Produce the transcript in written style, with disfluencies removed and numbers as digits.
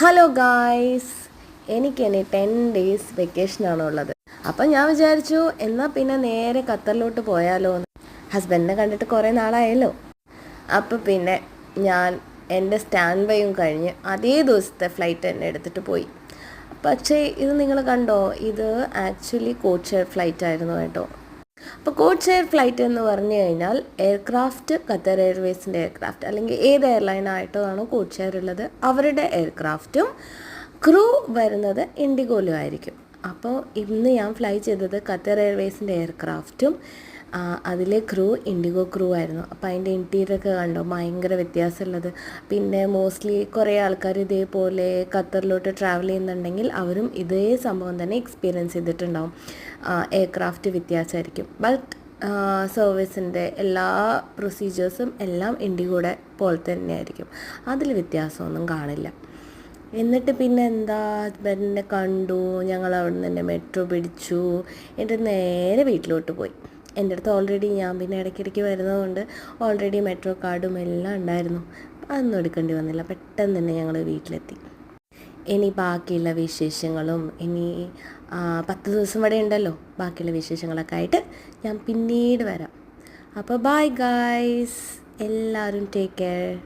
Hello guys, എനിക്കിനി 10 days വെക്കേഷനാണുള്ളത്. അപ്പം ഞാൻ വിചാരിച്ചു എന്നാൽ പിന്നെ നേരെ ഖത്തറിലോട്ട് പോയാലോ എന്ന്. ഹസ്ബൻഡിനെ കണ്ടിട്ട് കുറേ നാളായല്ലോ. അപ്പം പിന്നെ ഞാൻ എൻ്റെ സ്റ്റാൻഡ് ബൈയും കഴിഞ്ഞ് അതേ ദിവസത്തെ ഫ്ലൈറ്റ് തന്നെ എടുത്തിട്ട് പോയി. പക്ഷേ ഇത് നിങ്ങൾ കണ്ടോ, ഇത് ആക്ച്വലി കോഡ് ഷെയർ ഫ്ലൈറ്റ് ആയിരുന്നു കേട്ടോ. അപ്പോൾ കോഡ് ഷെയർ ഫ്ലൈറ്റ് എന്ന് പറഞ്ഞു കഴിഞ്ഞാൽ എയർക്രാഫ്റ്റ് ഖത്തർ എയർവേസിൻ്റെ എയർക്രാഫ്റ്റ് അല്ലെങ്കിൽ ഏത് എയർലൈനായിട്ടാണോ കോഡ് ഷെയർ ഉള്ളത് അവരുടെ എയർക്രാഫ്റ്റും ക്രൂ വരുന്നത് ഇൻഡിഗോയിലും ആയിരിക്കും. അപ്പോൾ ഇന്ന് ഞാൻ ഫ്ലൈ ചെയ്തത് ഖത്തർ എയർവേസിൻ്റെ എയർക്രാഫ്റ്റും അതിലെ ക്രൂ ഇൻഡിഗോ ക്രൂ ആയിരുന്നു. അപ്പോൾ അതിൻ്റെ ഇൻറ്റീരിയറൊക്കെ കണ്ടോ, ഭയങ്കര വ്യത്യാസമുള്ളത്. പിന്നെ മോസ്റ്റ്ലി കുറേ ആൾക്കാർ ഇതേപോലെ ഖത്തറിലോട്ട് ട്രാവൽ ചെയ്യുന്നുണ്ടെങ്കിൽ അവരും ഇതേ സംഭവം തന്നെ എക്സ്പീരിയൻസ് ചെയ്തിട്ടുണ്ടാവും. എയർക്രാഫ്റ്റ് വ്യത്യാസമായിരിക്കും, ബട്ട് സർവീസിൻ്റെ എല്ലാ പ്രൊസീജിയേഴ്സും എല്ലാം ഇൻഡിഗോയുടെ പോലെ തന്നെയായിരിക്കും. അതിൽ വ്യത്യാസമൊന്നും കാണില്ല. എന്നിട്ട് പിന്നെ എന്താ, ഹസ്ബൻഡിനെ കണ്ടു, ഞങ്ങൾ അവിടെ നിന്ന് തന്നെ മെട്രോ പിടിച്ചു, എന്നിട്ട് നേരെ വീട്ടിലോട്ട് പോയി. എൻ്റെ അടുത്ത് ഓൾറെഡി ഞാൻ പിന്നെ ഇടയ്ക്കിടയ്ക്ക് വരുന്നതുകൊണ്ട് ഓൾറെഡി മെട്രോ കാർഡും എല്ലാം ഉണ്ടായിരുന്നു. അതൊന്നും എടുക്കേണ്ടി വന്നില്ല, പെട്ടെന്ന് തന്നെ ഞങ്ങൾ വീട്ടിലെത്തി. ഇനി ബാക്കിയുള്ള വിശേഷങ്ങളും ഇനി 10 ദിവസം വരെ ഉണ്ടല്ലോ, ബാക്കിയുള്ള വിശേഷങ്ങളൊക്കെ ആയിട്ട് ഞാൻ പിന്നീട് വരാം. അപ്പോൾ ബൈ ഗായ്സ്, എല്ലാവരും ടേക്ക് കെയർ.